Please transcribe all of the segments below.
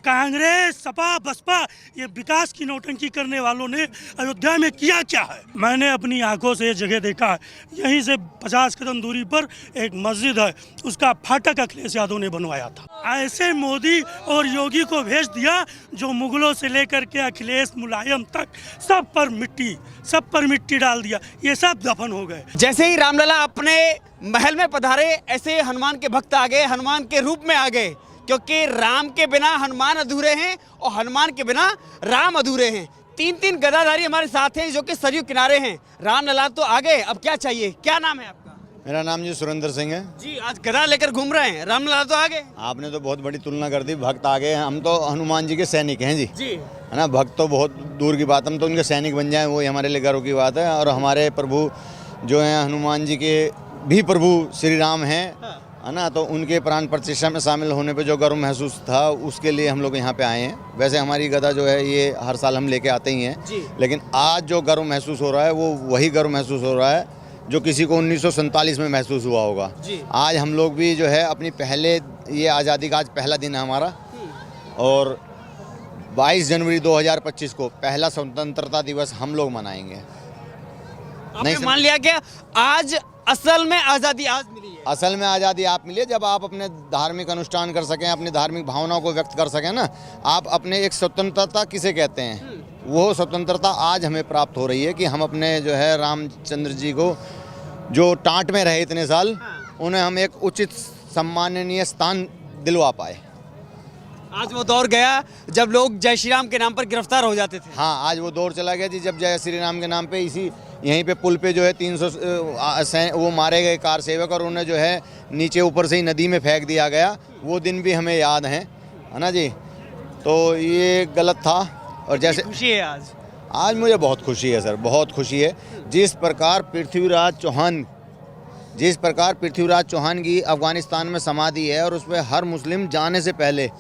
कांग्रेस सपा बसपा ये विकास की नौटंकी करने वालों ने अयोध्या में किया क्या है। मैंने अपनी आंखों से ये जगह देखा है। यहीं से 50 कदम दूरी पर एक मस्जिद है, उसका फाटक अखिलेश यादव ने बनवाया था। ऐसे मोदी और योगी को भेज दिया जो मुगलों से लेकर के अखिलेश मुलायम तक सब पर मिट्टी डाल दिया, ये सब दफन हो गए। जैसे ही रामलला अपने महल में पधारे, ऐसे हनुमान के भक्त आ गए, हनुमान के रूप में आ गए, क्योंकि राम के बिना हनुमान अधूरे हैं और हनुमान के बिना राम अधूरे हैं। तीन गदाधारी हमारे साथ हैं जो कि सरयू किनारे हैं। रामलला तो आ गए, अब क्या चाहिए? क्या नाम है आपका? मेरा नाम जी सुरेंद्र सिंह है जी। आज गदा लेकर घूम रहे हैं, रामलला तो आ गए। आपने तो बहुत बड़ी तुलना कर दी, भक्त आ गए। हम तो हनुमान जी के सैनिक हैं जी, है ना। भक्त तो बहुत दूर की बात, हम तो उनके सैनिक बन जाएं वो हमारे लिए गर्व की बात है। और हमारे प्रभु जो हैं हनुमान जी के भी प्रभु श्री राम हैं, है ना। तो उनके प्राण प्रतिष्ठा में शामिल होने पे जो गर्व महसूस था, उसके लिए हम लोग यहाँ पे आए हैं। वैसे हमारी गदा जो है ये हर साल हम लेके आते ही हैं, लेकिन आज जो गर्व महसूस हो रहा है वो वही गर्व महसूस हो रहा है जो किसी को 1947 में महसूस हुआ होगा। आज हम लोग भी जो है अपनी ये आज़ादी का आज पहला दिन है हमारा, और 22 जनवरी 2025 को पहला स्वतंत्रता दिवस हम लोग मनाएंगे। आपने मान लिया क्या आज असल में आज़ादी आज मिली है? असल में आज़ादी आप मिली है जब आप अपने धार्मिक अनुष्ठान कर सकें, अपनी धार्मिक भावनाओं को व्यक्त कर सकें ना। आप अपने एक स्वतंत्रता किसे कहते हैं, वो स्वतंत्रता आज हमें प्राप्त हो रही है कि हम अपने जो है रामचंद्र जी को जो टाँट में रहे इतने साल, उन्हें हम एक उचित सम्माननीय स्थान दिलवा पाए। आज वो दौर गया जब लोग जय श्री राम के नाम पर गिरफ्तार हो जाते थे। हाँ, आज वो दौर चला गया जी जब जय श्री राम के नाम पे यहीं पे पुल पे जो है 300 वो मारे गए कार सेवक, और उन्हें जो है नीचे ऊपर से ही नदी में फेंक दिया गया। वो दिन भी हमें याद हैं, है ना जी। तो ये गलत था। और जैसे खुशी है आज मुझे बहुत खुशी है सर, बहुत खुशी है। जिस प्रकार पृथ्वीराज चौहान की अफगानिस्तान में समाधि है और उस पर हर मुस्लिम जाने से पहले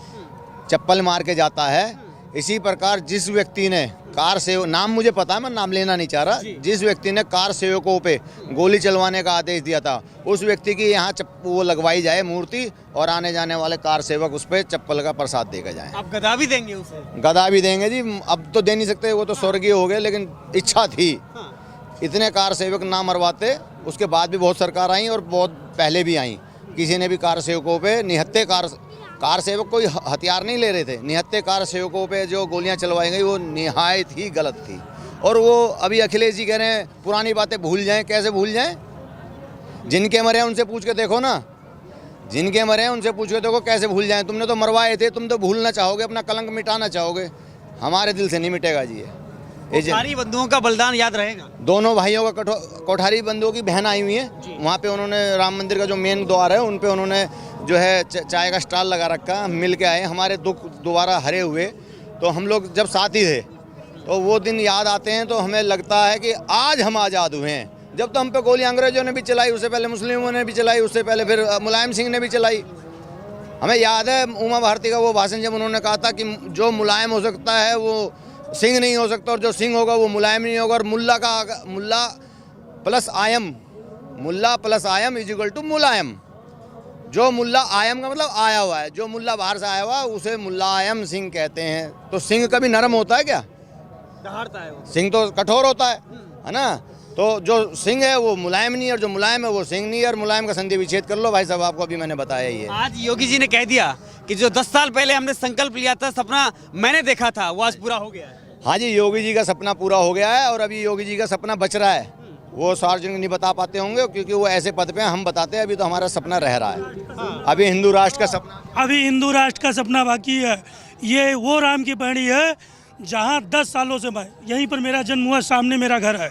चप्पल मार के जाता है, इसी प्रकार जिस व्यक्ति ने कार सेवक, नाम मुझे पता है, मैं नाम लेना नहीं चाह रहा, जिस व्यक्ति ने कार सेवकों पे गोली चलवाने का आदेश दिया था, उस व्यक्ति की यहाँ वो लगवाई जाए मूर्ति, और आने जाने वाले कार सेवक उस पर चप्पल का प्रसाद देकर जाएं। आप गदा भी देंगे उसे? गदा भी देंगे जी। अब तो दे नहीं सकते, वो तो स्वर्गीय हो गए, लेकिन इच्छा थी। इतने कार सेवक ना मरवाते। उसके बाद भी बहुत सरकार आई और बहुत पहले भी आई, किसी ने भी कार सेवकों पे निहत्थे कार सेवक कोई हथियार नहीं ले रहे थे, निहत्थे कार सेवकों पे जो गोलियां चलवाई गई वो निहायत ही गलत थी। और वो अभी अखिलेश जी कह रहे हैं पुरानी बातें भूल जाएं। कैसे भूल जाएं? जिनके मरे हैं उनसे पूछ के देखो ना, जिनके मरे हैं उनसे पूछ के देखो कैसे भूल जाएं। तुमने तो मरवाए थे, तुम तो भूलना चाहोगे, अपना कलंक मिटाना चाहोगे। हमारे दिल से नहीं मिटेगा जी ये। कोठारी बंधुओं का बलिदान याद रहेगा। दोनों भाइयों का कोठारी बंधुओं की बहन आई हुई है, वहाँ पे उन्होंने राम मंदिर का जो मेन द्वार है उन पे उन्होंने जो है चाय का स्टॉल लगा रखा। मिल के आए, हमारे दुख दोबारा हरे हुए। तो हम लोग जब साथी थे तो वो दिन याद आते हैं, तो हमें लगता है कि आज हम आज़ाद हुए हैं। जब तो हम पे गोली अंग्रेजों ने भी चलाई, उससे पहले मुस्लिमों ने भी चलाई, उससे पहले फिर मुलायम सिंह ने भी चलाई। हमें याद है उमा भारती का वो भाषण, जब उन्होंने कहा था कि जो मुलायम हो सकता है वो सिंह नहीं हो सकता, और जो सिंह होगा वो मुलायम नहीं होगा। और मुल्ला प्लस आयम इज इक्वल टू मुलायम। जो मुल्ला आयम का मतलब आया हुआ है, जो मुल्ला बाहर से आया हुआ है उसे मुलायम सिंह कहते हैं। तो सिंह कभी नरम होता है क्या? दहाड़ता है वो। सिंह तो कठोर होता है ना। तो जो सिंह है वो मुलायम नहीं, और जो मुलायम है वो सिंह नहीं। और मुलायम का संधि विच्छेद कर लो भाई साहब, आपको अभी मैंने बताया ही है। आज योगी जी ने कह दिया कि जो 10 साल पहले हमने संकल्प लिया था, सपना मैंने देखा था, वो आज पूरा हो गया है। हाँ जी, योगी जी का सपना पूरा हो गया है, और अभी योगी जी का सपना बच रहा है। वो सार्वजनिक नहीं बता पाते होंगे क्योंकि वो ऐसे पद पे हम बताते हैं। अभी तो हमारा सपना रह रहा है, अभी हिंदू राष्ट्र का सपना बाकी है। ये वो राम की पहाड़ी है जहाँ 10 सालों से मैं, यहीं पर मेरा जन्म हुआ, सामने मेरा घर है।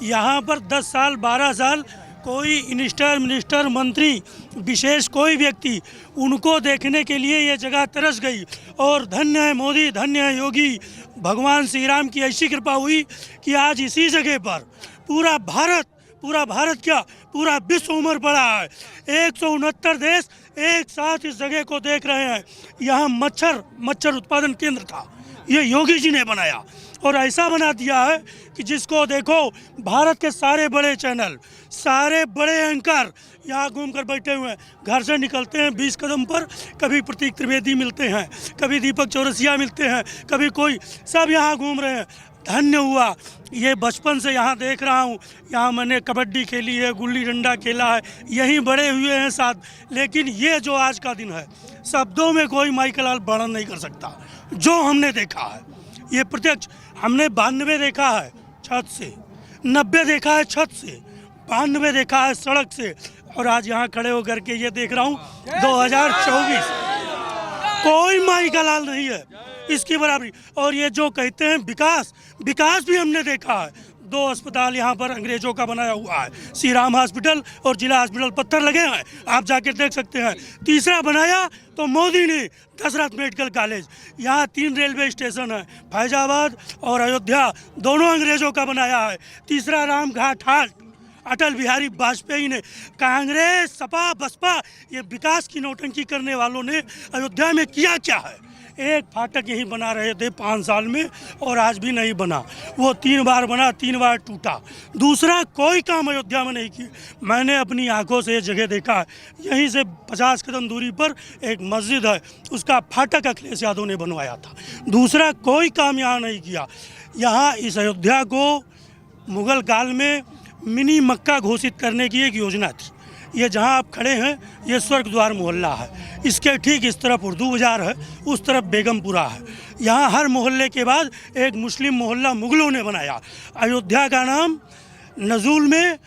यहाँ पर 10 साल 12 साल कोई मिनिस्टर मंत्री विशेष कोई व्यक्ति, उनको देखने के लिए ये जगह तरस गई। और धन्य है मोदी, धन्य है योगी, भगवान श्री राम की ऐसी कृपा हुई कि आज इसी जगह पर पूरा भारत क्या पूरा विश्व उमड़ पड़ा है। 169 देश एक साथ इस जगह को देख रहे हैं। यहाँ मच्छर उत्पादन केंद्र था, ये योगी जी ने बनाया, और ऐसा बना दिया है कि जिसको देखो भारत के सारे बड़े चैनल, सारे बड़े एंकर यहाँ घूम कर बैठे हुए हैं। घर से निकलते हैं 20 कदम पर कभी प्रतीक त्रिवेदी मिलते हैं, कभी दीपक चौरसिया मिलते हैं, कभी कोई, सब यहाँ घूम रहे हैं। धन्य हुआ, ये बचपन से यहाँ देख रहा हूँ। यहाँ मैंने कबड्डी खेली है, गुल्ली डंडा खेला है, यहीं बड़े हुए हैं साथ। लेकिन ये जो आज का दिन है, शब्दों में कोई माइकल वर्णन नहीं कर सकता। जो हमने देखा है ये प्रत्यक्ष, हमने 92 देखा है छत से, 90 देखा है छत से, 92 देखा है सड़क से, और आज यहाँ खड़े होकर के ये देख रहा हूँ 2024। कोई माई का लाल नहीं है इसकी बराबरी। और ये जो कहते हैं विकास, विकास भी हमने देखा है। 2 अस्पताल यहाँ पर अंग्रेजों का बनाया हुआ है, श्री राम हॉस्पिटल और जिला हॉस्पिटल, पत्थर लगे हैं, आप जाकर देख सकते हैं। तीसरा बनाया तो मोदी ने, दशरथ मेडिकल कॉलेज। यहाँ 3 रेलवे स्टेशन है, फैजाबाद और अयोध्या, दोनों अंग्रेजों का बनाया है। तीसरा राम घाट हाट, अटल बिहारी वाजपेयी ने। कांग्रेस, सपा, बसपा, ये विकास की नौटंकी करने वालों ने अयोध्या में किया क्या है? एक फाटक यही बना रहे थे 5 साल में, और आज भी नहीं बना। वो 3 बार बना, 3 बार टूटा। दूसरा कोई काम अयोध्या में नहीं किया। मैंने अपनी आंखों से ये जगह देखा है, यहीं से 50 कदम दूरी पर एक मस्जिद है, उसका फाटक अखिलेश यादव ने बनवाया था। दूसरा कोई काम यहाँ नहीं किया। यहाँ इस अयोध्या को मुगल काल में मिनी मक्का घोषित करने की एक योजना थी। ये जहाँ आप खड़े हैं ये स्वर्ग द्वार मोहल्ला है, इसके ठीक इस तरफ उर्दू बाज़ार है, उस तरफ बेगमपुरा है। यहाँ हर मोहल्ले के बाद एक मुस्लिम मोहल्ला मुगलों ने बनाया। अयोध्या का नाम नज़ुल में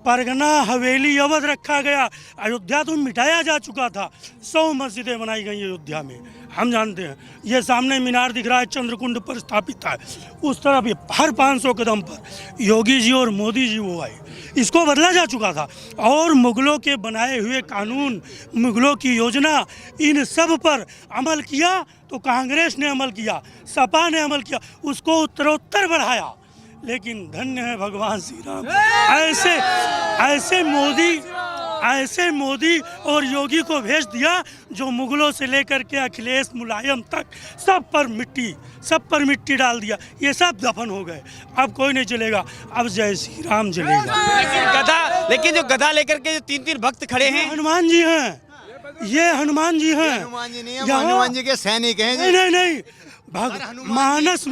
परगना हवेली अवध रखा गया। अयोध्या तो मिटाया जा चुका था। 100 मस्जिदें बनाई गई अयोध्या में, हम जानते हैं। ये सामने मीनार दिख रहा है, चंद्रकुंड पर स्थापित है। उस तरफ ये हर 500 कदम पर योगी जी और मोदी जी वो आए, इसको बदला जा चुका था। और मुगलों के बनाए हुए कानून, मुगलों की योजना, इन सब पर अमल किया तो कांग्रेस ने अमल किया, सपा ने अमल किया, उसको उत्तरोत्तर बढ़ाया। लेकिन धन्य है भगवान श्री राम, ऐसे मोदी और योगी को भेज दिया जो मुगलों से लेकर के अखिलेश, मुलायम तक सब पर मिट्टी डाल दिया। ये सब दफन हो गए, अब कोई नहीं चलेगा, अब जय श्री राम चलेगा। लेकिन जो गधा लेकर के जो 3 भक्त खड़े हैं, हनुमान जी हैं, ये हनुमान जी हैं। हनुमान जी नहीं है, हनुमान जी के सैनिक हैं जी। नहीं, मानस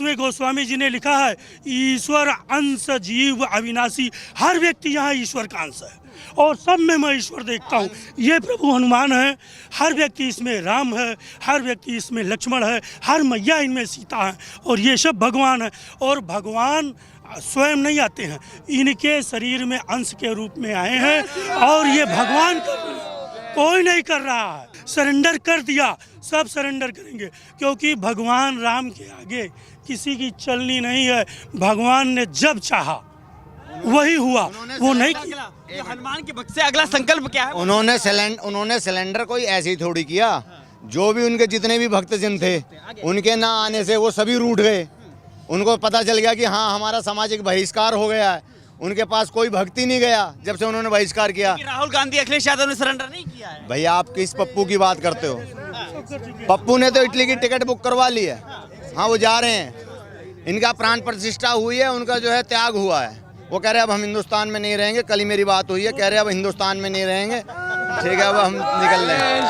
में गोस्वामी जी ने लिखा है, ईश्वर अंश जीव अविनाशी। हर व्यक्ति यहाँ ईश्वर का अंश है, और सब में मैं ईश्वर देखता हूँ। ये प्रभु हनुमान है, हर व्यक्ति इसमें राम है, हर व्यक्ति इसमें लक्ष्मण है, हर मैया इनमें सीता है, और ये सब भगवान है। और भगवान स्वयं नहीं आते हैं, इनके शरीर में अंश के रूप में आए हैं, और ये भगवान कोई नहीं कर रहा है। सरेंडर कर दिया, सब सरेंडर करेंगे, क्योंकि भगवान राम के आगे किसी की चलनी नहीं है। भगवान ने जब चाहा वही हुआ, वो नहीं किया। हनुमान के भक्त से अगला संकल्प क्या है? उन्होंने सिलेंडर कोई ऐसे ही थोड़ी किया। जो भी उनके जितने भी भक्तजन थे, उनके ना आने से वो सभी रूठ गए। उनको पता चल गया कि हाँ, हमारा सामाजिक बहिष्कार हो गया है। उनके पास कोई भक्ति नहीं गया जब से उन्होंने बहिष्कार किया। राहुल गांधी, अखिलेश यादव ने सरेंडर नहीं किया है। भैया, आप किस पप्पू की बात करते हो? पप्पू ने तो इटली की टिकट बुक करवा ली है। हाँ, वो जा रहे हैं, इनका प्राण प्रतिष्ठा हुई है, उनका जो है त्याग हुआ है। वो कह रहे अब हम हिंदुस्तान में नहीं रहेंगे। कल ही मेरी बात हुई है, कह रहे अब हिंदुस्तान में नहीं रहेंगे। ठीक है, अब हम निकल रहे हैं।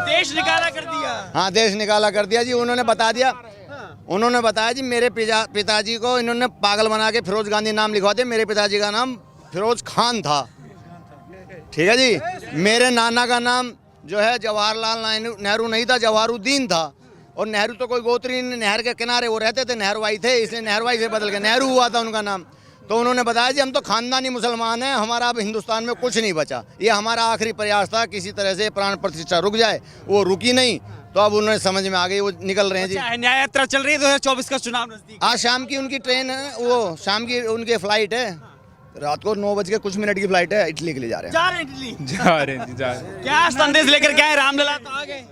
देश निकाला कर दिया। हाँ, देश निकाला कर दिया जी। उन्होंने बता दिया, उन्होंने बताया जी, मेरे पिताजी को इन्होंने पागल बना के फिरोज गांधी नाम लिखवा दिया। मेरे पिताजी का नाम फिरोज खान था। ठीक है जी। मेरे नाना का नाम जो है जवाहरलाल नेहरू नहीं था, जवाहरुद्दीन था। और नेहरू तो कोई गोत्री नहीं, नहर के किनारे वो रहते थे, नहरवाई थे, इसलिए नहरवाई से बदल के नेहरू हुआ था उनका नाम। तो उन्होंने बताया जी, हम तो खानदानी मुसलमान हैं, हमारा अब हिंदुस्तान में कुछ नहीं बचा। ये हमारा आखिरी प्रयास था, किसी तरह से प्राण प्रतिष्ठा रुक जाए। वो रुकी नहीं, तो अब उन्हें समझ में आ गई, वो निकल रहे हैं जी। न्याय यात्रा चल रही है, 2024 का चुनाव नजदीक। आज शाम की उनकी ट्रेन है, वो शाम की उनकी फ्लाइट है, रात को 9:00 की फ्लाइट है, इटली के लिए जा रहे हैं। इटली जा रहे हैं। क्या संदेश लेकर क्या है? रामलला तो आ गए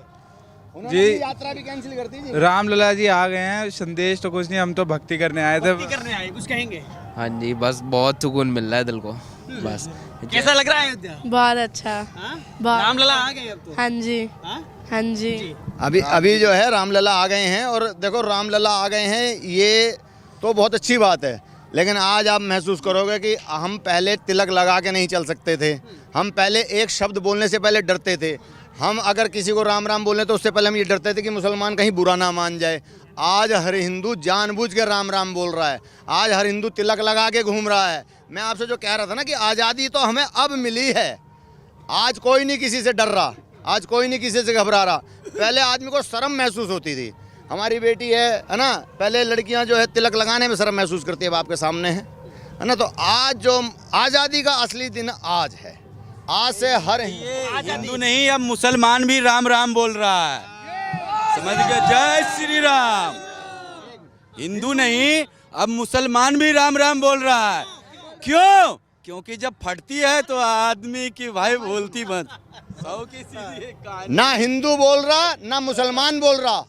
जी, यात्रा भी कैंसिल कर दी जी। रामलला जी आ गए हैं, संदेश तो कुछ नहीं, हम तो भक्ति करने आए थे। कुछ कहेंगे? हाँ जी, बस बहुत सुकून मिल रहा है दिल को। बस कैसा लग रहा है अयोध्या? बहुत अच्छा। रामलला आ गए अब तो। हाँ जी, हाँ जी। अभी जो है रामलला आ गए हैं। और देखो, रामलला आ गए हैं, ये तो बहुत अच्छी बात है। लेकिन आज आप महसूस करोगे कि हम पहले तिलक लगा के नहीं चल सकते थे, हम पहले एक शब्द बोलने से पहले डरते थे, हम अगर किसी को राम राम बोलें तो उससे पहले हम ये डरते थे कि मुसलमान कहीं बुरा ना मान जाए। आज हर हिंदू जानबूझ के राम राम बोल रहा है, आज हर हिंदू तिलक लगा के घूम रहा है। मैं आपसे जो कह रहा था ना कि आज़ादी तो हमें अब मिली है, आज कोई नहीं किसी से डर रहा, आज कोई नहीं किसी से घबरा रहा। पहले आदमी को शर्म महसूस होती थी। हमारी बेटी है ना, पहले लड़कियां जो है तिलक लगाने में शर्म महसूस करती है, बाप के सामने है ना। तो आज जो आज़ादी का असली दिन आज है, आज से हर हिंदू नहीं अब मुसलमान भी राम राम बोल रहा है, समझ गए? जय श्री राम। हिंदू नहीं अब मुसलमान भी राम राम बोल रहा है। क्यों? क्योंकि जब फटती है तो आदमी की भाई बोलती मत, ना हिंदू बोल रहा ना मुसलमान बोल रहा,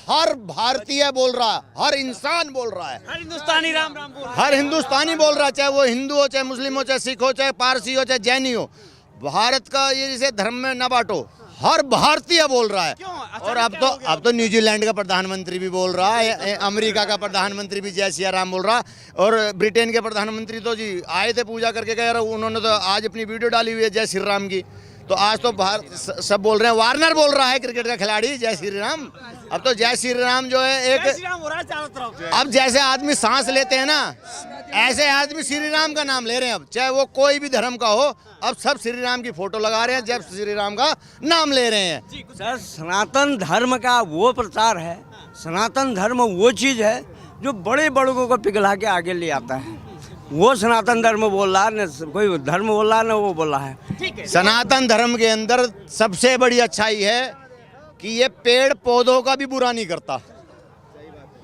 हर भारतीय बोल रहा, हर इंसान बोल रहा है, हर हिंदुस्तानी राम राम बोल रहा है। हर हिंदुस्तानी बोल रहा है, चाहे वो हिंदू हो, चाहे मुस्लिम हो, चाहे सिख हो, चाहे पारसी हो, चाहे जैनी हो। भारत का ये जिसे धर्म में न बांटो, हर भारतीय बोल रहा है। और अब तो न्यूजीलैंड का प्रधानमंत्री भी बोल रहा है, अमेरिका का प्रधानमंत्री भी जय सिया राम बोल रहा, और ब्रिटेन के प्रधानमंत्री तो जी आए थे पूजा करके गए, उन्होंने तो आज अपनी वीडियो डाली हुई है जय श्री राम की। तो आज तो भारत सब बोल रहे हैं, वार्नर बोल रहा है क्रिकेट का खिलाड़ी जय श्री राम। अब तो जय श्री राम जो है एक, अब जैसे आदमी सांस लेते हैं ना, ऐसे आदमी श्री राम का नाम ले रहे हैं। अब चाहे वो कोई भी धर्म का हो, अब सब श्री राम की फोटो लगा रहे हैं, जब श्री राम का नाम ले रहे हैं। सर सनातन धर्म का वो प्रचार है, सनातन धर्म वो चीज़ है जो बड़े बड़ों को पिघला के आगे ले आता है। वो सनातन धर्म बोल रहा है, न कोई धर्म बोल रहा है, न वो बोल रहा है। सनातन धर्म के अंदर सबसे बड़ी अच्छाई है कि ये पेड़ पौधों का भी बुरा नहीं करता,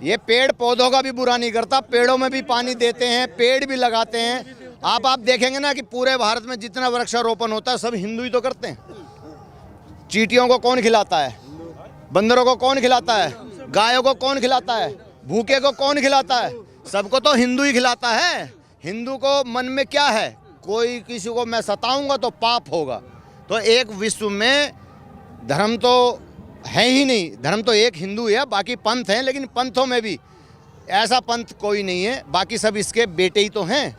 ये पेड़ पौधों का भी बुरा नहीं करता, पेड़ों में भी पानी देते हैं, पेड़ भी लगाते हैं। आप देखेंगे ना कि पूरे भारत में जितना वृक्षारोपण होता है सब हिंदू ही तो करते हैं। चींटियों को कौन खिलाता है, बंदरों को कौन खिलाता है, गायों को कौन खिलाता है, भूखे को कौन खिलाता है, सबको तो हिंदू ही खिलाता है। हिंदू को मन में क्या है, कोई किसी को मैं सताऊंगा तो पाप होगा। तो एक विश्व में धर्म तो है ही नहीं, धर्म तो एक हिंदू है, बाकी पंथ हैं, लेकिन पंथों में भी ऐसा पंथ कोई नहीं है, बाकी सब इसके बेटे ही तो हैं।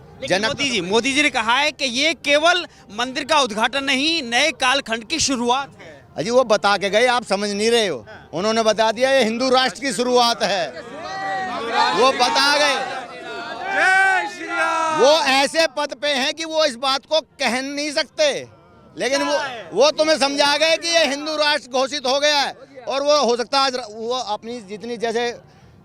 मोदी जी ने कहा है कि ये केवल मंदिर का उद्घाटन नहीं, नए कालखंड की शुरुआत है। अजी वो बता के गए, आप समझ नहीं रहे हो। उन्होंने बता दिया ये हिंदू राष्ट्र की शुरुआत है, वो बता गए। वो ऐसे पद पे हैं कि वो इस बात को कह नहीं सकते, लेकिन वो तुम्हें समझा गए कि ये हिंदू राष्ट्र घोषित हो गया है। और वो हो सकता है आज वो अपनी जितनी जैसे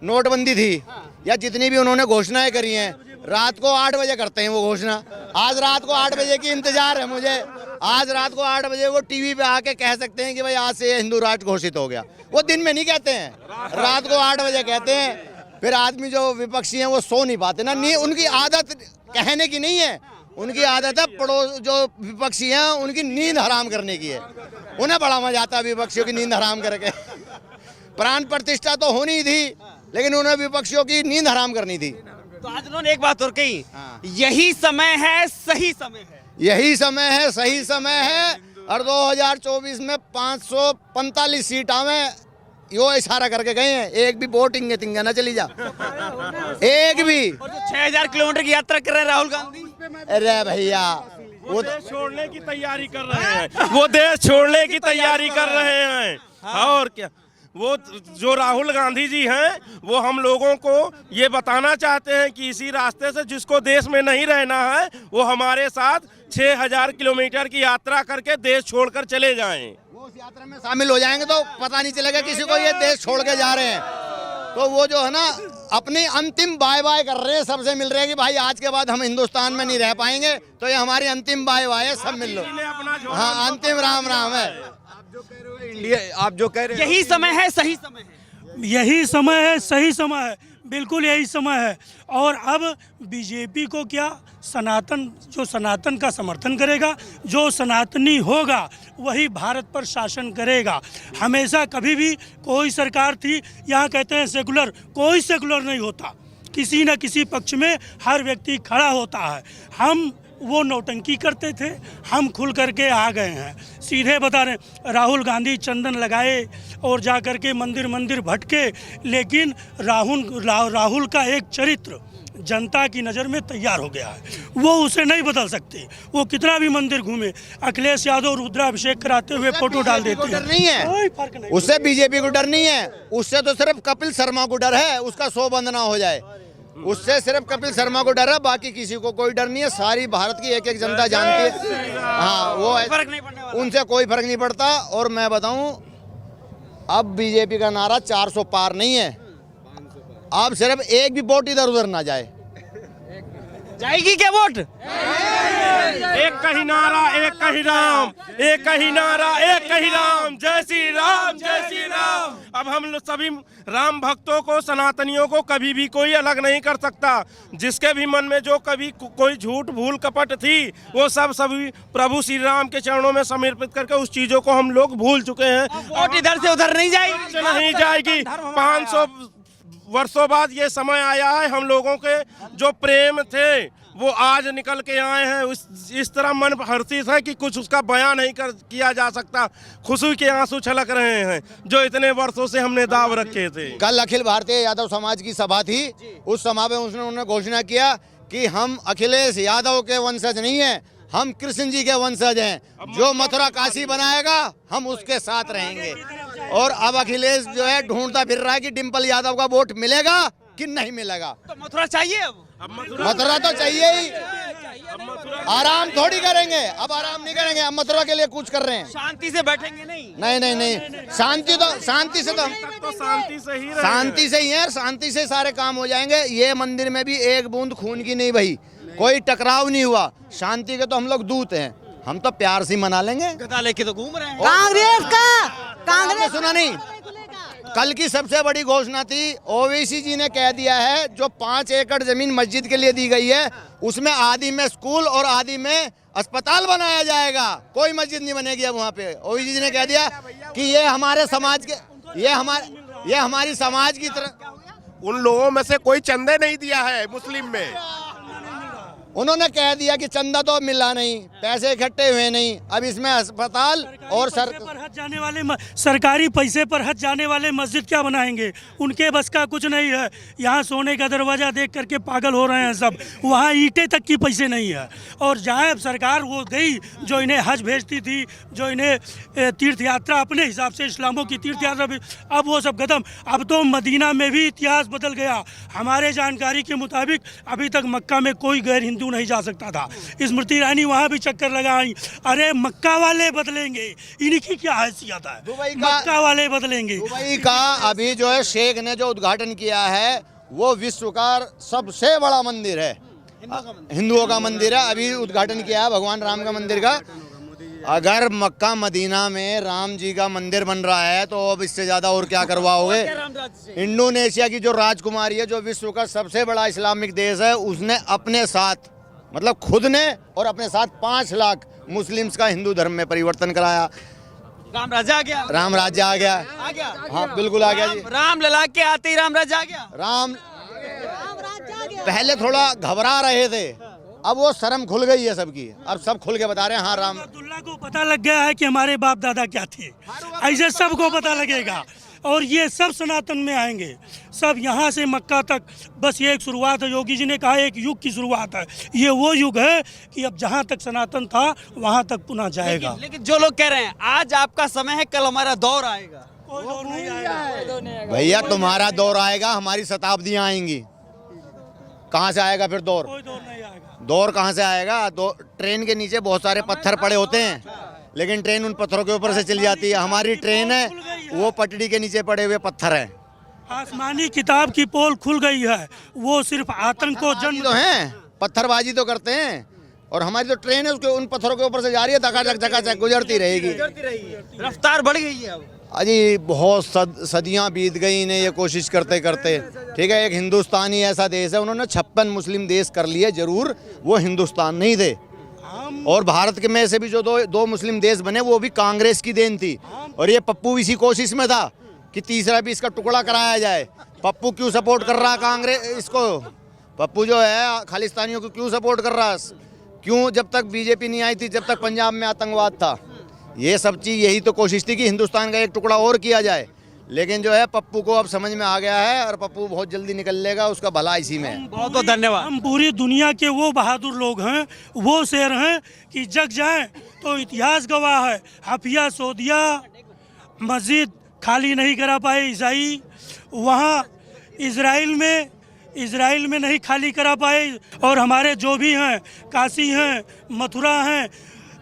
नोटबंदी थी या जितनी भी उन्होंने घोषणाएं करी हैं, रात को 8 बजे करते हैं वो घोषणा। आज रात को 8 बजे की इंतजार है मुझे, आज रात को 8 बजे वो टीवी पे आके कह सकते हैं कि भाई आज से हिंदू राष्ट्र घोषित हो गया। वो दिन में नहीं कहते हैं, रात को 8 बजे कहते हैं। फिर आदमी जो विपक्षी हैं वो सो नहीं पाते ना, नहीं उनकी आदत कहने की नहीं है, उनकी आदत है पड़ोस जो विपक्षी हैं उनकी नींद हराम करने की है। उन्हें बड़ा मजा आता है विपक्षियों की नींद हराम करके। प्राण प्रतिष्ठा तो होनी थी, लेकिन उन्हें विपक्षियों की नींद हराम करनी थी। तो आज उन्होंने एक बात और कही, यही समय है, सही समय है, यही समय है, सही समय है। और 2024 में 545 सीट आवे, यो इशारा करके गए हैं। एक भी वोटिंग तिंगा ना चली जा, एक भी। और जो 6000 किलोमीटर की यात्रा कर रहे हैं राहुल गांधी, अरे भैया वो छोड़ने की तैयारी कर रहे हैं, वो देश छोड़ने की तैयारी कर रहे हैं। और क्या, वो जो राहुल गांधी जी हैं वो हम लोगों को ये बताना चाहते हैं कि इसी रास्ते से जिसको देश में नहीं रहना है वो हमारे साथ 6000 किलोमीटर की यात्रा करके देश छोड़कर चले जाएं। वो उस यात्रा में शामिल हो जाएंगे तो पता नहीं चलेगा किसी को ये देश छोड़ के जा रहे हैं। तो वो जो है ना अपनी अंतिम बाय बाय कर रहे हैं, सबसे मिल रहे हैं कि भाई आज के बाद हम हिंदुस्तान में नहीं रह पाएंगे, तो ये हमारी अंतिम बाय बाय है, सब मिल लो। हाँ, अंतिम राम राम है। इंडिया आप जो कह रहे हैं यही समय है, सही समय है, यही समय है, सही समय है, बिल्कुल यही समय है। और अब बीजेपी को क्या, सनातन जो सनातन का समर्थन करेगा, जो सनातनी होगा वही भारत पर शासन करेगा। हमेशा कभी भी कोई सरकार थी, यहाँ कहते हैं सेकुलर, कोई सेकुलर नहीं होता, किसी न किसी पक्ष में हर व्यक्ति खड़ा होता है। हम वो नौटंकी करते थे, हम खुल करके आ गए हैं। सीधे बता रहे, राहुल गांधी चंदन लगाए और जा कर के मंदिर मंदिर भटके, लेकिन राहुल का एक चरित्र जनता की नज़र में तैयार हो गया है, वो उसे नहीं बदल सकते। वो कितना भी मंदिर घूमे, अखिलेश यादव रुद्राभिषेक कराते हुए फोटो डाल देते हैं, नहीं है, कोई फर्क नहीं। उससे बीजेपी को डर नहीं है, उससे तो सिर्फ कपिल शर्मा को डर है, उसका 100 बंद ना हो जाए, उससे सिर्फ कपिल शर्मा को डर है, बाकी किसी को कोई डर नहीं है। सारी भारत की एक एक जनता जानती है, हाँ वो फर्क नहीं पड़ने वाला। उनसे कोई फर्क नहीं पड़ता। और मैं बताऊं, अब बीजेपी का नारा 400 पार नहीं है, अब सिर्फ एक भी वोट इधर उधर ना जाए। जाएगी क्या वोट? एक ही नारा, एक ही राम, एक ही नारा, एक ही राम, जय श्री राम, जय श्री राम। अब हम लोग सभी राम भक्तों को, सनातनियों को कभी भी कोई अलग नहीं कर सकता। जिसके भी मन में जो कभी कोई झूठ भूल कपट थी, वो सब सभी प्रभु श्री राम के चरणों में समर्पित करके उस चीजों को हम लोग भूल चुके हैं। वोट इधर से उधर नहीं जाएगी, नहीं जाएगी। 500 वर्षों बाद ये समय आया है, हम लोगों के जो प्रेम थे वो आज निकल के आए हैं। इस तरह मन हर्षित है कि कुछ उसका बयान नहीं किया जा सकता। खुशी के आंसू छलक रहे हैं जो इतने वर्षों से हमने दाव रखे थे। कल अखिल भारतीय यादव समाज की सभा थी, उस सभा में उन्होंने घोषणा किया कि हम अखिलेश यादव के वंशज नहीं हैं, हम कृष्ण जी के वंशज हैं। जो मथुरा काशी बनाएगा हम उसके साथ रहेंगे। और अब अखिलेश जो है ढूंढता फिर रहा है कि डिम्पल यादव का वोट मिलेगा कि नहीं मिलेगा। तो मथुरा चाहिए अब मथुरा तो चाहिए ही, आराम थोड़ी करेंगे, अब आराम नहीं करेंगे, अब मथुरा के लिए कुछ कर रहे हैं। शांति से बैठेंगे नहीं? नहीं नहीं नहीं, शांति से तो शांति से ही है, शांति से सारे काम हो जाएंगे। ये मंदिर में भी एक बूंद खून की नहीं बही, कोई टकराव नहीं हुआ, शांति के तो हम लोग दूत हैं, हम तो प्यार से मना लेंगे। गदा लेके तो घूम रहे हैं। कांग्रेस सुना नहीं, कल की सबसे बड़ी घोषणा थी, ओवैसी जी ने कह दिया है जो 5 एकड़ जमीन मस्जिद के लिए दी गई है उसमें आधी में स्कूल और आधी में अस्पताल बनाया जाएगा, कोई मस्जिद नहीं बनेगी अब वहाँ पे। ओवैसी जी ने कह दिया कि ये हमारे समाज के, ये हमारी समाज की तरह। उन लोगों में से कोई चंदे नहीं दिया है मुस्लिम में, उन्होंने कह दिया कि चंदा तो मिला नहीं, पैसे इकट्ठे हुए नहीं, अब इसमें अस्पताल और सरकारी पैसे पर हज जाने वाले मस्जिद क्या बनाएंगे? उनके बस का कुछ नहीं है। यहाँ सोने का दरवाजा देख करके पागल हो रहे हैं सब, वहाँ ईंटें तक की पैसे नहीं है। और जहाँ सरकार वो गई जो इन्हें हज भेजती थी, जो इन्हें तीर्थ यात्रा अपने हिसाब से इस्लामों की तीर्थ यात्रा, अब वो सब खत्म। अब तो मदीना में भी इतिहास बदल गया। हमारे जानकारी के मुताबिक अभी तक मक्का में कोई गैर हिंदू नहीं जा सकता था। स्मृति ईरानी वहां भी चक्कर लगाई, अरे मक्का वाले बदलेंगे, इनकी क्या हैसियत है, मक्का वाले बदलेंगे। दुबई का अभी जो है शेख ने जो उद्घाटन किया है वो विश्व का सबसे बड़ा मंदिर है, हिंदुओं का मंदिर है, अभी उद्घाटन किया है भगवान राम का मंदिर का। अगर मक्का मदीना में राम जी का मंदिर बन रहा है तो अब इससे ज्यादा और क्या करवाओगे। इंडोनेशिया की जो राजकुमारी है, जो विश्व का सबसे बड़ा इस्लामिक देश है, उसने अपने साथ, मतलब खुद ने और अपने साथ 5 लाख मुस्लिम्स का हिंदू धर्म में परिवर्तन कराया। राम राज्य आ गया, राम राज्य आ गया, आ गया, हाँ बिल्कुल आ गया जी। राम लला के आते ही राम राज्य आ गया। राम पहले थोड़ा घबरा रहे थे, अब वो शर्म खुल गई है सबकी, अब सब खुल के बता रहे हैं हाँ राम। अब्दुल्ला को पता लग गया है कि हमारे बाप दादा क्या थे, ऐसे सबको पता लगेगा। और ये सब सनातन में आएंगे, सब यहाँ से मक्का तक। बस ये एक शुरुआत है, योगी जी ने कहा एक युग की शुरुआत है। ये वो युग है कि अब जहाँ तक सनातन था वहाँ तक पुनः जाएगा। लेकिन जो लोग कह रहे हैं आज आपका समय है, कल हमारा दौर आएगा। कोई दौर नहीं आएगा भैया, तुम्हारा दौर आएगा, हमारी शताब्दियाँ आएंगी, कहाँ से आएगा फिर दौर? कोई दौर नहीं आएगा। दौर कहाँ से आएगा? ट्रेन के नीचे बहुत सारे पत्थर पड़े होते हैं, लेकिन ट्रेन उन पत्थरों के ऊपर से चली जाती है। हमारी ट्रेन है वो पटड़ी के नीचे पड़े हुए पत्थर हैं। आसमानी किताब की पोल खुल गई है, वो सिर्फ आतंक को जन्म तो हैं, पत्थरबाजी तो करते हैं, और हमारी जो ट्रेन है उसके उन पत्थरों के ऊपर से जा रही है, धकाधक गुजरती रहेगी। रफ्तार बढ़ गई है अब। अजी बहुत सदियां बीत गई इन्हें ये कोशिश करते करते। ठीक है, एक हिंदुस्तानी ऐसा देश है, उन्होंने 56 मुस्लिम देश कर लिए जरूर, वो हिंदुस्तान नहीं थे। और भारत के में से भी जो दो मुस्लिम देश बने वो भी कांग्रेस की देन थी। और ये पप्पू इसी कोशिश में था कि तीसरा भी इसका टुकड़ा कराया जाए। पप्पू क्यों सपोर्ट कर रहा कांग्रेस इसको? पप्पू जो है खालिस्तानियों को क्यों सपोर्ट कर रहा? क्यों? जब तक बीजेपी नहीं आई थी, जब तक पंजाब में आतंकवाद था, ये सब चीज़, यही तो कोशिश थी कि हिंदुस्तान का एक टुकड़ा और किया जाए। लेकिन जो है पप्पू को अब समझ में आ गया है और पप्पू बहुत जल्दी निकल लेगा, उसका भला इसी में है। बहुत बहुत धन्यवाद। हम पूरी दुनिया के वो बहादुर लोग हैं, वो शेर हैं कि जग जाएं तो इतिहास गवाह है। हफिया सोदिया मस्जिद खाली नहीं करा पाए ईसाई, वहाँ इज़राइल में नहीं खाली करा पाए। और हमारे जो भी हैं, काशी हैं, मथुरा हैं,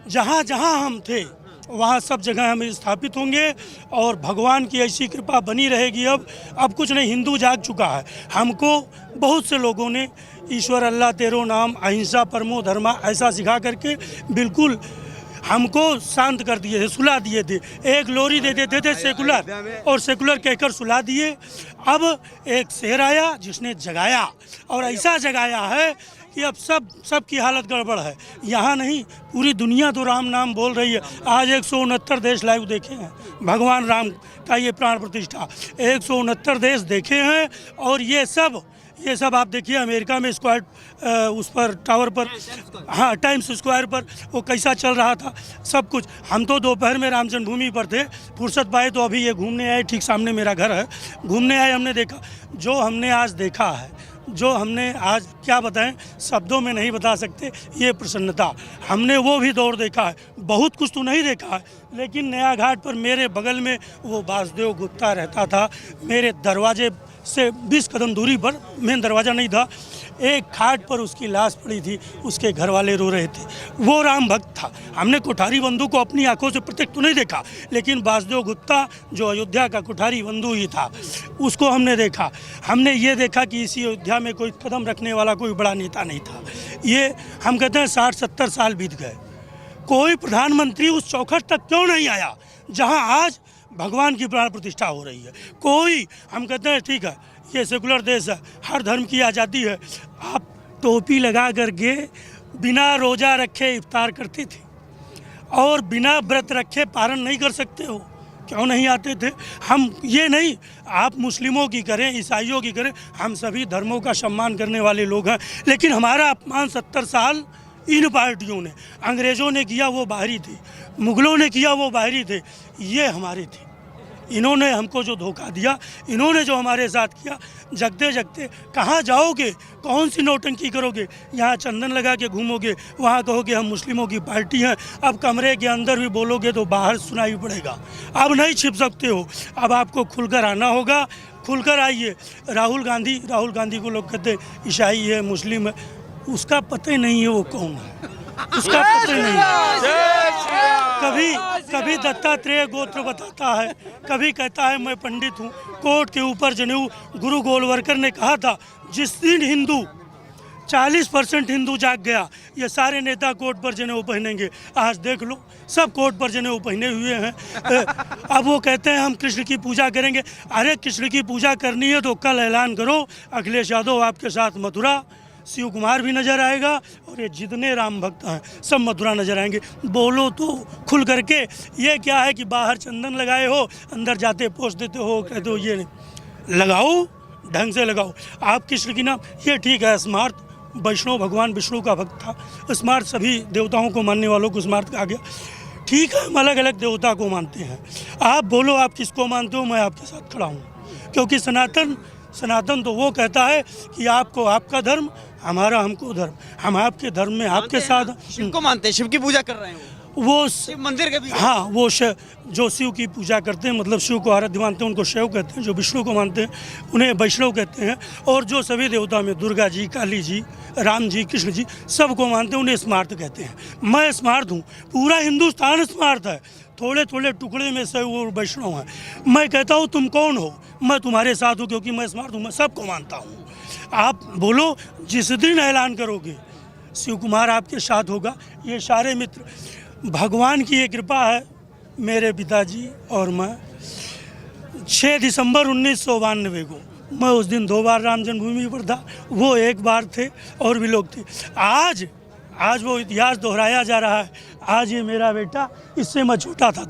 जहाँ जहाँ हम थे वहाँ सब जगह हम स्थापित होंगे और भगवान की ऐसी कृपा बनी रहेगी। अब कुछ नहीं, हिंदू जाग चुका है। हमको बहुत से लोगों ने ईश्वर अल्लाह तेरो नाम अहिंसा परमो धर्मा ऐसा सिखा करके बिल्कुल हमको शांत कर दिए थे, सुला दिए थे। एक लोरी दे देते थे सेकुलर, और सेकुलर कहकर सुला दिए। अब एक शेर आया जिसने जगाया, और ऐसा जगाया है कि अब सब की हालत गड़बड़ है। यहाँ नहीं, पूरी दुनिया तो राम नाम बोल रही है। आज 169 देश लाइव देखे हैं भगवान राम का ये प्राण प्रतिष्ठा, 169 देश देखे हैं। और ये सब आप देखिए अमेरिका में स्क्वायर उस पर टावर पर, हाँ टाइम्स स्क्वायर पर वो कैसा चल रहा था सब कुछ। हम तो दोपहर में राम जन्मभूमि पर थे, फुर्सत पाए तो अभी ये घूमने आए, ठीक सामने मेरा घर है, घूमने आए। हमने देखा जो हमने आज देखा है, जो हमने आज क्या बताएं, शब्दों में नहीं बता सकते ये प्रसन्नता। हमने वो भी दौर देखा है, बहुत कुछ तो नहीं देखा है, लेकिन नया घाट पर मेरे बगल में वो वासुदेव गुप्ता रहता था। मेरे दरवाजे से 20 कदम दूरी पर, मेन दरवाज़ा नहीं था, एक खाट पर उसकी लाश पड़ी थी, उसके घर वाले रो रहे थे। वो राम भक्त था। हमने कोठारी बंधु को अपनी आंखों से प्रत्यक्ष तो नहीं देखा, लेकिन वासुदेव गुप्ता जो अयोध्या का कोठारी बंधु ही था, उसको हमने देखा। हमने ये देखा कि इसी अयोध्या में कोई कदम रखने वाला कोई बड़ा नेता नहीं था। ये हम कहते हैं 60-70 साल बीत गए, कोई प्रधानमंत्री उस चौखट तक क्यों नहीं आया जहाँ आज भगवान की प्राण प्रतिष्ठा हो रही है। कोई, हम कहते हैं ठीक है ये सेकुलर देश है, हर धर्म की आज़ादी है। आप टोपी लगा करके बिना रोज़ा रखे इफ्तार करते थे और बिना व्रत रखे पारण नहीं कर सकते हो, क्यों नहीं आते थे? हम ये नहीं, आप मुस्लिमों की करें, ईसाइयों की करें, हम सभी धर्मों का सम्मान करने वाले लोग हैं। लेकिन हमारा अपमान 70 साल इन पार्टियों ने, अंग्रेज़ों ने किया वो बाहरी थे, मुग़लों ने किया वो बाहरी थे, ये हमारे थे। इन्होंने हमको जो धोखा दिया, इन्होंने जो हमारे साथ किया, जगते जगते कहाँ जाओगे, कौन सी नौटंकी करोगे? यहाँ चंदन लगा के घूमोगे, वहाँ कहोगे हम मुस्लिमों की पार्टी हैं। अब कमरे के अंदर भी बोलोगे तो बाहर सुनाई पड़ेगा। अब नहीं छिप सकते हो, अब आपको खुलकर आना होगा। खुलकर आइए। राहुल गांधी को लोग कहते ईसाई है, मुस्लिम है, उसका पता ही नहीं है वो कौन है, उसका पता ही नहीं है। कभी दत्तात्रेय गोत्र बताता है, कभी कहता है मैं पंडित हूँ। कोट के ऊपर जनेऊ, गुरु गोलवरकर ने कहा था जिस दिन 40% हिंदू जाग गया, ये सारे नेता कोट पर जनेऊ पहनेंगे। आज देख लो सब कोट पर जनेऊ पहने हुए हैं। अब वो कहते हैं हम कृष्ण की पूजा करेंगे। अरे कृष्ण की पूजा करनी है तो कल ऐलान करो, अखिलेश यादव आपके साथ मथुरा, शिव कुमार भी नज़र आएगा, और ये जितने राम भक्त हैं सब मथुरा नज़र आएंगे। बोलो तो खुल करके। ये क्या है कि बाहर चंदन लगाए हो, अंदर जाते पोस्ट देते हो, कहते हो ये नहीं। लगाओ, ढंग से लगाओ। आप कृष्ण की नाम, ये ठीक है स्मार्ट, वैष्णव भगवान विष्णु का भक्त था, स्मार्ट सभी देवताओं को मानने वालों को स्मार्ट कहा गया। ठीक है, हम अलग अलग देवता को मानते हैं। आप बोलो आप किसको मानते हो, मैं आपके साथ खड़ा हूँ। क्योंकि सनातन तो वो कहता है कि आपको आपका धर्म, हमारा हमको धर्म, हम आपके धर्म में आपके साथ। शिव को मानते हैं, शिव की पूजा कर रहे हैं वो शिव मंदिर के पीछे। हाँ, वो जो शिव की पूजा करते हैं, मतलब शिव को आराध्य मानते हैं, उनको शैव कहते हैं। जो विष्णु को मानते हैं उन्हें वैष्णव कहते हैं। और जो सभी देवता में दुर्गा जी, काली जी, राम जी, कृष्ण जी, सबको मानते हैं, उन्हें स्मार्ट कहते हैं। मैं स्मार्ट हूँ, पूरा हिंदुस्तान स्मार्ट है, थोड़े थोड़े टुकड़े में से वो वैष्णव हैं। मैं कहता हूँ तुम कौन हो, मैं तुम्हारे साथ हूँ, क्योंकि मैं स्मार्ट हूँ, मैं सबको मानता हूँ। आप बोलो जिस दिन ऐलान करोगे शिव कुमार आपके साथ होगा। ये सारे मित्र, भगवान की ये कृपा है। मेरे पिताजी और मैं 6 दिसंबर 1992 को, मैं उस दिन 2 बार राम जन्मभूमि पर था, वो 1 बार थे, और भी लोग थे। आज वो इतिहास दोहराया जा रहा है। आज ये मेरा बेटा, इससे मैं छोटा था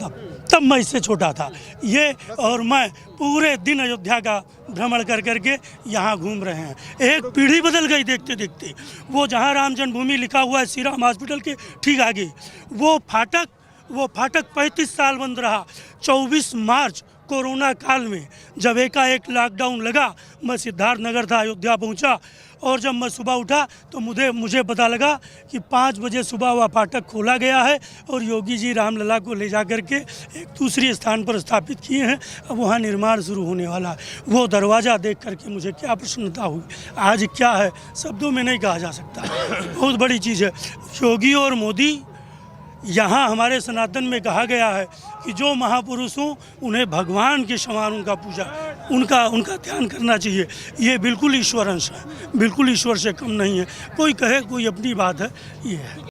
तब मैं इससे छोटा था। ये और मैं पूरे दिन अयोध्या का भ्रमण कर करके यहाँ घूम रहे हैं। एक पीढ़ी बदल गई देखते देखते। वो जहाँ राम जन्मभूमि लिखा हुआ है श्री राम हॉस्पिटल के ठीक आगे, वो फाटक 35 साल बंद रहा। 24 मार्च कोरोना काल में जब एकाएक लॉकडाउन लगा, मैं सिद्धार्थ नगर था, अयोध्या पहुंचा, और जब मैं सुबह उठा तो मुझे पता लगा कि 5 बजे सुबह वह फाटक खोला गया है और योगी जी रामलला को ले जा कर के एक दूसरे स्थान पर स्थापित किए हैं। अब वहाँ निर्माण शुरू होने वाला है। वो दरवाज़ा देख करके मुझे क्या प्रसन्नता हुई, आज क्या है शब्दों में नहीं कहा जा सकता। बहुत बड़ी चीज़ है। योगी और मोदी, यहाँ हमारे सनातन में कहा गया है कि जो महापुरुष हों उन्हें भगवान के समान उनका पूजा, उनका ध्यान करना चाहिए। ये बिल्कुल ईश्वर अंश है, बिल्कुल ईश्वर से कम नहीं है। कोई कहे कोई अपनी बात है, ये है।